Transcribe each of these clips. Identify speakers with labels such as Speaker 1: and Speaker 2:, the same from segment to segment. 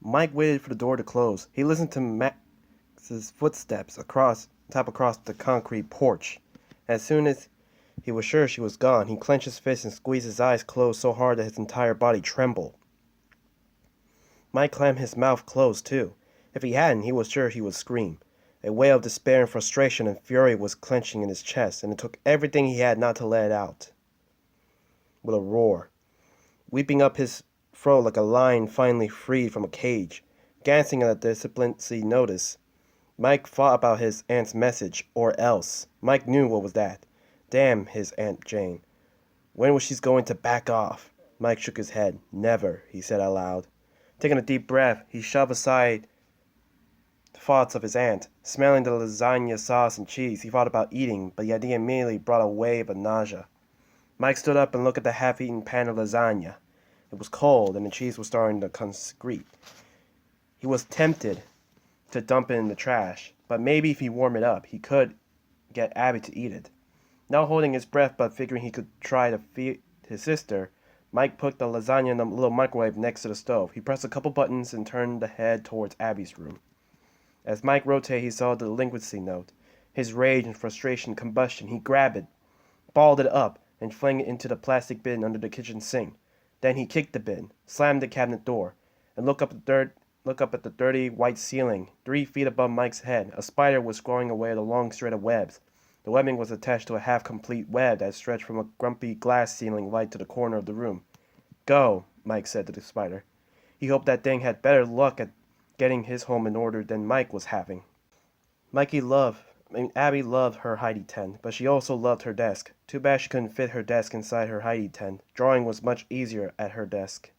Speaker 1: Mike waited for the door to close. He listened to Max's footsteps tap across the concrete porch. As soon as he was sure she was gone, he clenched his fist and squeezed his eyes closed so hard that his entire body trembled. Mike clammed his mouth closed, too. If he hadn't, he was sure he would scream. A wail of despair and frustration and fury was clenching in his chest, and it took everything he had not to let it out. With a roar, weeping up his throat like a lion finally freed from a cage, glancing at the discrepancy notice, Mike thought about his aunt's message, or else. Mike knew what was that. Damn his Aunt Jane. When was she going to back off? Mike shook his head. Never, he said out loud. Taking a deep breath, he shoved aside thoughts of his aunt. Smelling the lasagna sauce and cheese, he thought about eating, but the idea immediately brought a wave of nausea. Mike stood up and looked at the half-eaten pan of lasagna. It was cold, and the cheese was starting to concrete. He was tempted to dump it in the trash, but maybe if he warmed it up, he could get Abby to eat it. Not holding his breath, but figuring he could try to feed his sister, Mike put the lasagna in the little microwave next to the stove. He pressed a couple buttons and turned the head towards Abby's room. As Mike rotated, he saw the delinquency note. His rage and frustration combustion. He grabbed it, balled it up, and flung it into the plastic bin under the kitchen sink. Then he kicked the bin, slammed the cabinet door, and looked up at the dirty white ceiling. 3 feet above Mike's head, a spider was crawling away at a long straight of webs. The webbing was attached to a half-complete web that stretched from a grumpy glass ceiling light to the corner of the room. Go, Mike said to the spider. He hoped that thing had better luck at getting his home in order than Mike was having. Abby loved her hidey tent, but she also loved her desk. Too bad she couldn't fit her desk inside her hidey tent. Drawing was much easier at her desk.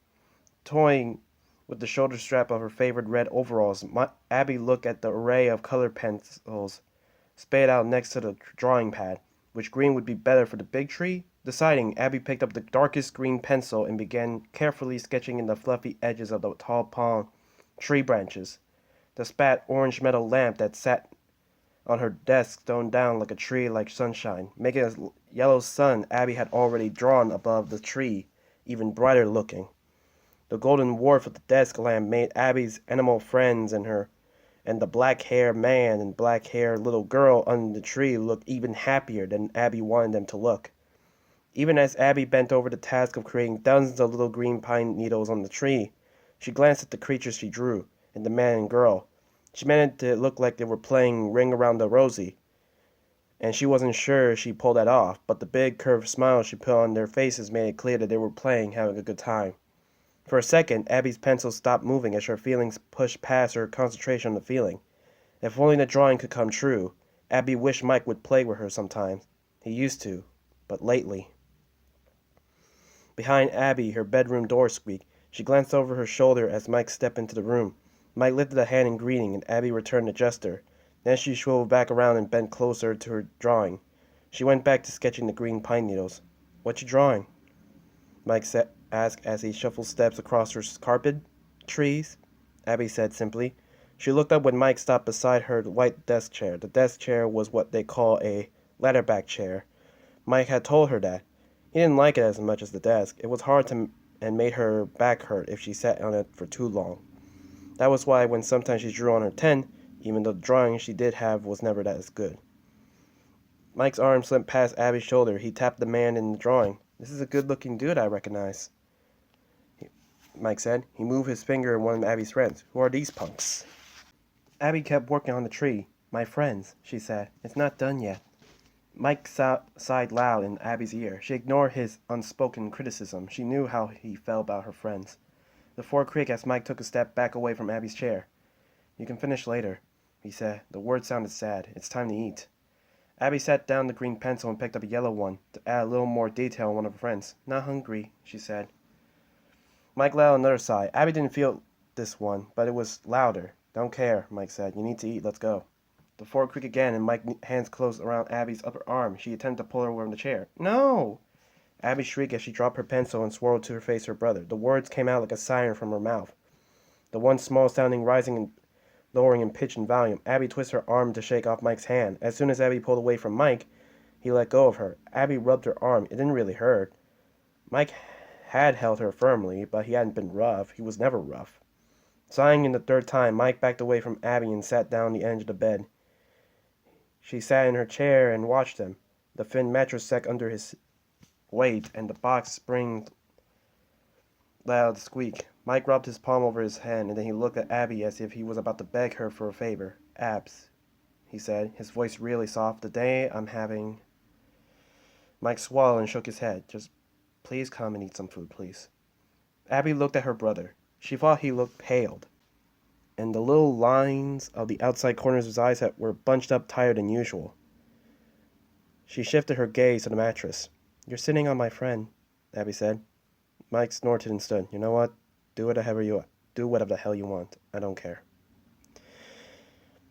Speaker 1: Toying with the shoulder strap of her favorite red overalls, Abby looked at the array of colored pencils spayed out next to the drawing pad. Which green would be better for the big tree? Deciding, Abby picked up the darkest green pencil and began carefully sketching in the fluffy edges of the tall palm tree branches. The spat orange metal lamp that sat on her desk shone down like a tree like sunshine, making a yellow sun Abby had already drawn above the tree even brighter looking. The golden warp of the desk lamp made Abby's animal friends and the black-haired man and black-haired little girl under the tree look even happier than Abby wanted them to look. Even as Abby bent over the task of creating dozens of little green pine needles on the tree, she glanced at the creatures she drew, and the man and girl. She meant it to look like they were playing Ring Around the Rosie, and she wasn't sure she pulled that off, but the big curved smiles she put on their faces made it clear that they were playing, having a good time. For a second, Abby's pencil stopped moving as her feelings pushed past her concentration on the feeling. If only the drawing could come true. Abby wished Mike would play with her sometimes. He used to, but lately. Behind Abby, her bedroom door squeaked. She glanced over her shoulder as Mike stepped into the room. Mike lifted a hand in greeting, and Abby returned the gesture. Then she swiveled back around and bent closer to her drawing. She went back to sketching the green pine needles. "What you drawing?" Mike asked as he shuffled steps across her carpet. "Trees," Abby said simply. She looked up when Mike stopped beside her white desk chair. The desk chair was what they call a ladderback chair. Mike had told her that. He didn't like it as much as the desk. It was hard and made her back hurt if she sat on it for too long. That was why when sometimes she drew on her tent, even though the drawing she did have was never that as good. Mike's arm slipped past Abby's shoulder. He tapped the man in the drawing. "This is a good-looking dude I recognize," Mike said. He moved his finger at one of Abby's friends. "Who are these punks?" Abby kept working on the tree. "My friends," she said. "It's not done yet." Mike sighed loud in Abby's ear. She ignored his unspoken criticism. She knew how he felt about her friends. The floor creaked as Mike took a step back away from Abby's chair. "You can finish later," he said. The words sounded sad. "It's time to eat." Abby sat down the green pencil and picked up a yellow one to add a little more detail on one of her friends. "Not hungry," she said. Mike let out another sigh. Abby didn't feel this one, but it was louder. "Don't care," Mike said. "You need to eat. Let's go." The floor creaked again, and Mike's hands closed around Abby's upper arm. She attempted to pull her away from the chair. "No!" Abby shrieked as she dropped her pencil and swirled to her face her brother. The words came out like a siren from her mouth, the one small sounding rising and lowering in pitch and volume. Abby twisted her arm to shake off Mike's hand. As soon as Abby pulled away from Mike, he let go of her. Abby rubbed her arm. It didn't really hurt. Mike had held her firmly, but he hadn't been rough. He was never rough. Sighing in the third time, Mike backed away from Abby and sat down on the edge of the bed. She sat in her chair and watched him. The thin mattress sank under his weight, and the box spring loud squeak. Mike rubbed his palm over his hand, and then he looked at Abby as if he was about to beg her for a favor. "Abs," he said, his voice really soft, "the day I'm having—" Mike swallowed and shook his head. "Just please come and eat some food, please." Abby looked at her brother. She thought he looked paled, and the little lines of the outside corners of his eyes were bunched up tighter than usual. She shifted her gaze to the mattress. "You're sitting on my friend," Abby said. Mike snorted and stood. "You know what? Do whatever the hell you want. I don't care."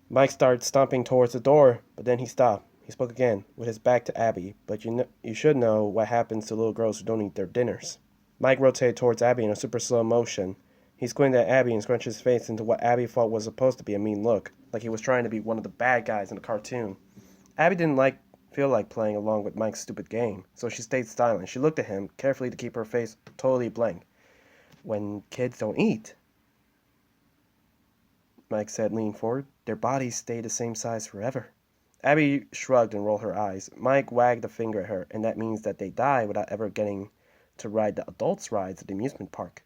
Speaker 1: Mike started stomping towards the door, but then he stopped. He spoke again, with his back to Abby. "But you should know what happens to little girls who don't eat their dinners." Mike rotated towards Abby in a super slow motion. He squinted at Abby and scrunched his face into what Abby thought was supposed to be a mean look, like he was trying to be one of the bad guys in the cartoon. Abby didn't feel like playing along with Mike's stupid game, so she stayed silent. She looked at him, carefully to keep her face totally blank. "When kids don't eat," Mike said, leaning forward, "their bodies stay the same size forever." Abby shrugged and rolled her eyes. Mike wagged a finger at her, "and that means that they die without ever getting to ride the adults' rides at the amusement park."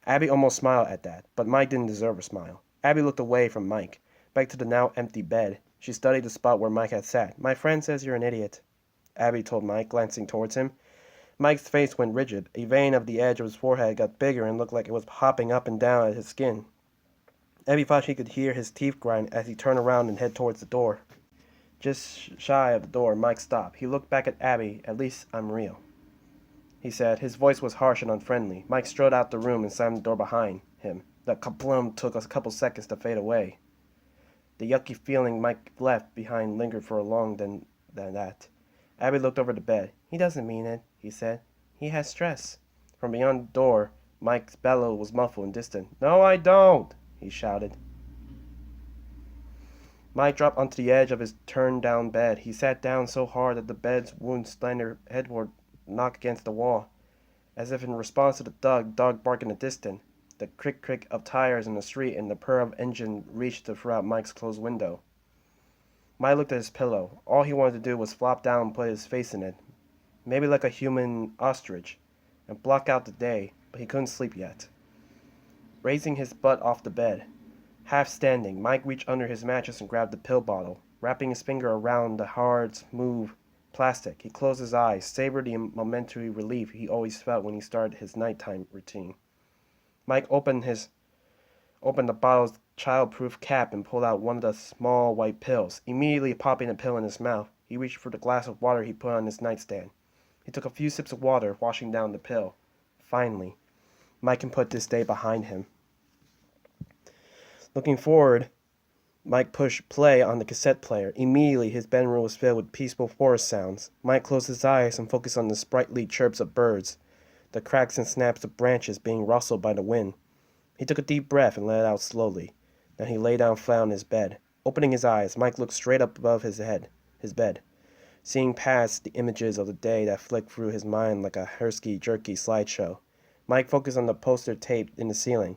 Speaker 1: Abby almost smiled at that, but Mike didn't deserve a smile. Abby looked away from Mike, back to the now empty bed. She studied the spot where Mike had sat. "My friend says you're an idiot," Abby told Mike, glancing towards him. Mike's face went rigid. A vein of the edge of his forehead got bigger and looked like it was hopping up and down at his skin. Abby thought she could hear his teeth grind as he turned around and headed towards the door. Just shy of the door, Mike stopped. He looked back at Abby. "At least I'm real," he said. His voice was harsh and unfriendly. Mike strode out the room and slammed the door behind him. The kaplum took a couple seconds to fade away. The yucky feeling Mike left behind lingered for longer than that. Abby looked over the bed. "He doesn't mean it," he said. "He has stress." From beyond the door, Mike's bellow was muffled and distant. "No, I don't," he shouted. Mike dropped onto the edge of his turned-down bed. He sat down so hard that the bed's wound slender headboard knocked against the wall, as if in response to the dog barked in the distance. The crick of tires in the street and the purr of engine reached throughout Mike's closed window. Mike looked at his pillow. All he wanted to do was flop down and put his face in it, maybe like a human ostrich, and block out the day, but he couldn't sleep yet. Raising his butt off the bed, half standing, Mike reached under his mattress and grabbed the pill bottle. Wrapping his finger around the hard, smooth plastic, he closed his eyes, savored the momentary relief he always felt when he started his nighttime routine. Mike opened the bottle's child-proof cap and pulled out one of the small white pills. Immediately popping the pill in his mouth, he reached for the glass of water he put on his nightstand. He took a few sips of water, washing down the pill. Finally, Mike can put this day behind him. Looking forward, Mike pushed play on the cassette player. Immediately, his bedroom was filled with peaceful forest sounds. Mike closed his eyes and focused on the sprightly chirps of birds, the cracks and snaps of branches being rustled by the wind. He took a deep breath and let it out slowly. Then he lay down flat on his bed. Opening his eyes, Mike looked straight up above his bed, seeing past the images of the day that flicked through his mind like a herky-jerky slideshow. Mike focused on the poster taped in the ceiling.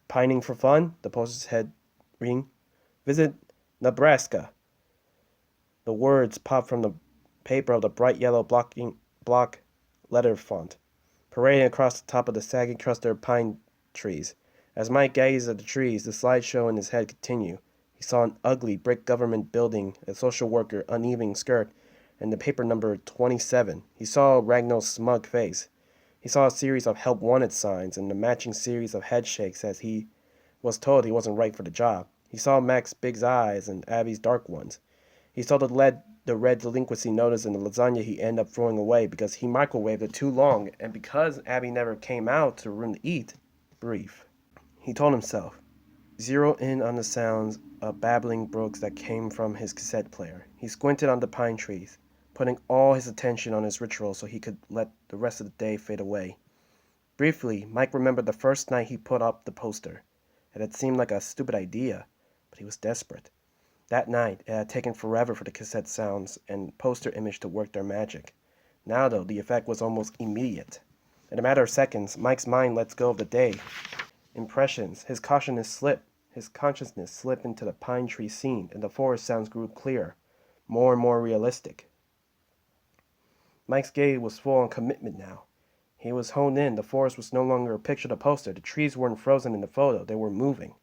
Speaker 1: "Pining for fun?" the poster's head reading. "Visit Nebraska." The words popped from the paper of the bright yellow block letter font, parading across the top of the sagging cluster of pine trees. As Mike gazed at the trees, the slideshow in his head continued. He saw an ugly brick government building, a social worker, uneven skirt, and the paper number 27. He saw Ragnall's smug face. He saw a series of help wanted signs and a matching series of head shakes as he was told he wasn't right for the job. He saw Mac's big eyes and Abby's dark ones. He saw the red delinquency notice in the lasagna he ended up throwing away because he microwaved it too long, and because Abby never came out to the room to eat. Brief. He told himself. Zero in on the sounds of babbling brooks that came from his cassette player. He squinted on the pine trees, putting all his attention on his ritual so he could let the rest of the day fade away. Briefly, Mike remembered the first night he put up the poster. It had seemed like a stupid idea, but he was desperate. That night, it had taken forever for the cassette sounds and poster image to work their magic. Now, though, the effect was almost immediate. In a matter of seconds, Mike's mind let go of the day impressions. His consciousness slipped into the pine tree scene, and the forest sounds grew clearer, more and more realistic. Mike's gaze was full on commitment now. He was honed in. The forest was no longer a picture to poster. The trees weren't frozen in the photo. They were moving.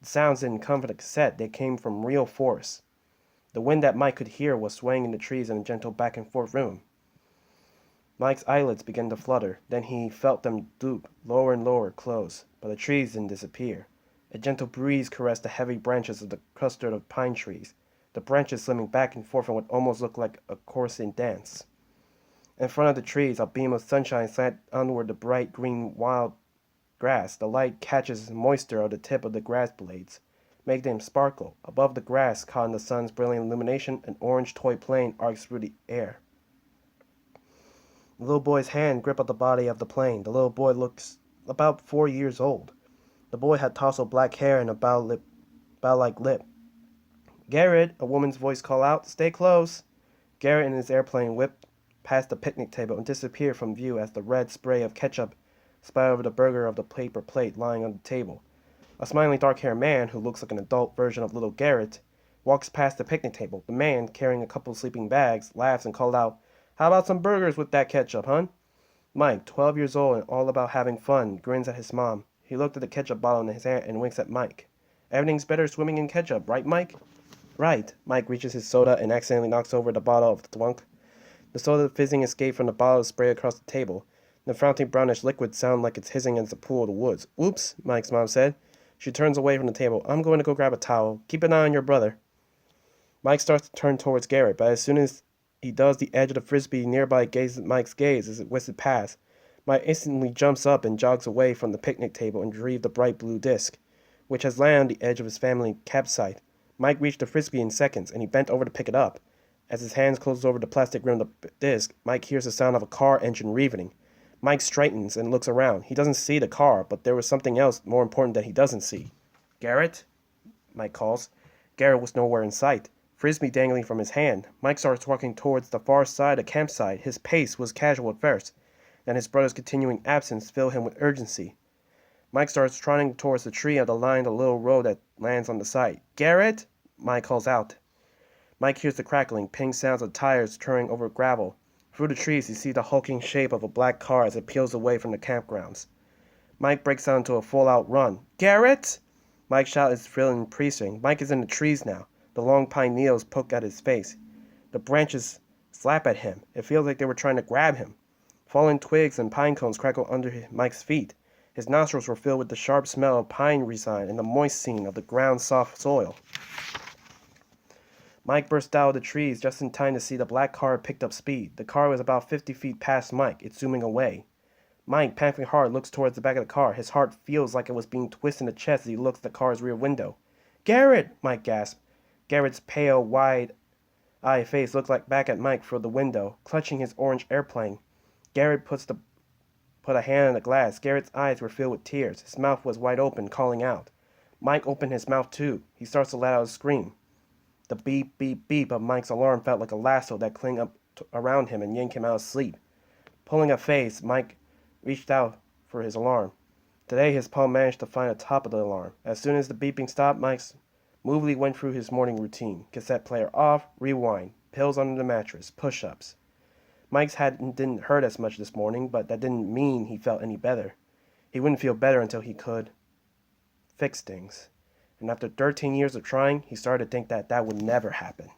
Speaker 1: The sounds didn't come from the cassette. They came from real forest. The wind that Mike could hear was swaying in the trees in a gentle back and forth rhythm. Mike's eyelids began to flutter. Then he felt them droop, lower and lower, close. But the trees didn't disappear. A gentle breeze caressed the heavy branches of the cluster of pine trees, the branches slimming back and forth in what almost looked like a coursing dance. In front of the trees, a beam of sunshine slanted onward the bright green wild grass. The light catches moisture of the tip of the grass blades, making them sparkle. Above the grass, caught in the sun's brilliant illumination, an orange toy plane arcs through the air. The little boy's hand gripped at the body of the plane. The little boy looks about 4 years old. The boy had tousled black hair and a bow-like lip. "Garrett," a woman's voice called out. "Stay close." Garrett and his airplane whipped past the picnic table and disappeared from view as the red spray of ketchup splattered over the burger of the paper plate lying on the table. A smiling dark-haired man, who looks like an adult version of little Garrett, walks past the picnic table. The man, carrying a couple sleeping bags, laughs and calls out, "How about some burgers with that ketchup, hun?" Mike, 12 years old and all about having fun, grins at his mom. He looked at the ketchup bottle in his hand and winks at Mike. "Everything's better swimming in ketchup, right, Mike?" "Right." Mike reaches his soda and accidentally knocks over the bottle of the twunk. The soda fizzing escaped from the bottle and sprayed across the table. The fountain brownish liquid sounded like it's hissing against the pool of the woods. "Oops," Mike's mom said. She turns away from the table. "I'm going to go grab a towel. Keep an eye on your brother." Mike starts to turn towards Garrett, but as soon as he does, the edge of the frisbee nearby gazes at Mike's gaze as it whisks past. Mike instantly jumps up and jogs away from the picnic table and retrieves the bright blue disc, which has landed on the edge of his family campsite. Mike reached the frisbee in seconds, and he bent over to pick it up. As his hands closed over the plastic rim of the disc, Mike hears the sound of a car engine revving. Mike straightens and looks around. He doesn't see the car, but there was something else more important that he doesn't see. "Garrett?" Mike calls. Garrett was nowhere in sight, frisbee dangling from his hand. Mike starts walking towards the far side of the campsite. His pace was casual at first, then his brother's continuing absence filled him with urgency. Mike starts trotting towards the tree of the line of the little road that lands on the site. "Garrett?" Mike calls out. Mike hears the crackling, ping sounds of tires turning over gravel. Through the trees, he sees the hulking shape of a black car as it peels away from the campgrounds. Mike breaks out into a full-out run. "Garrett!" Mike's shout is thrilling and increasing. Mike is in the trees now. The long pine needles poke at his face. The branches slap at him. It feels like they were trying to grab him. Fallen twigs and pine cones crackle under Mike's feet. His nostrils were filled with the sharp smell of pine resin and the moist scene of the ground's soft soil. Mike burst out of the trees just in time to see the black car picked up speed. The car was about 50 feet past Mike. It's zooming away. Mike, panting hard, looks towards the back of the car. His heart feels like it was being twisted in the chest as he looks at the car's rear window. "Garrett!" Mike gasped. Garrett's pale, wide-eyed face looked back at Mike through the window, clutching his orange airplane. Garrett put a hand on the glass. Garrett's eyes were filled with tears. His mouth was wide open, calling out. Mike opened his mouth too. He starts to let out a scream. The beep, beep, beep of Mike's alarm felt like a lasso that clinged up around him and yanked him out of sleep. Pulling a face, Mike reached out for his alarm. Today, his palm managed to find the top of the alarm. As soon as the beeping stopped, Mike moodily went through his morning routine. Cassette player off, rewind, pills under the mattress, push-ups. Mike's head didn't hurt as much this morning, but that didn't mean he felt any better. He wouldn't feel better until he could fix things. And after 13 years of trying, he started to think that would never happen.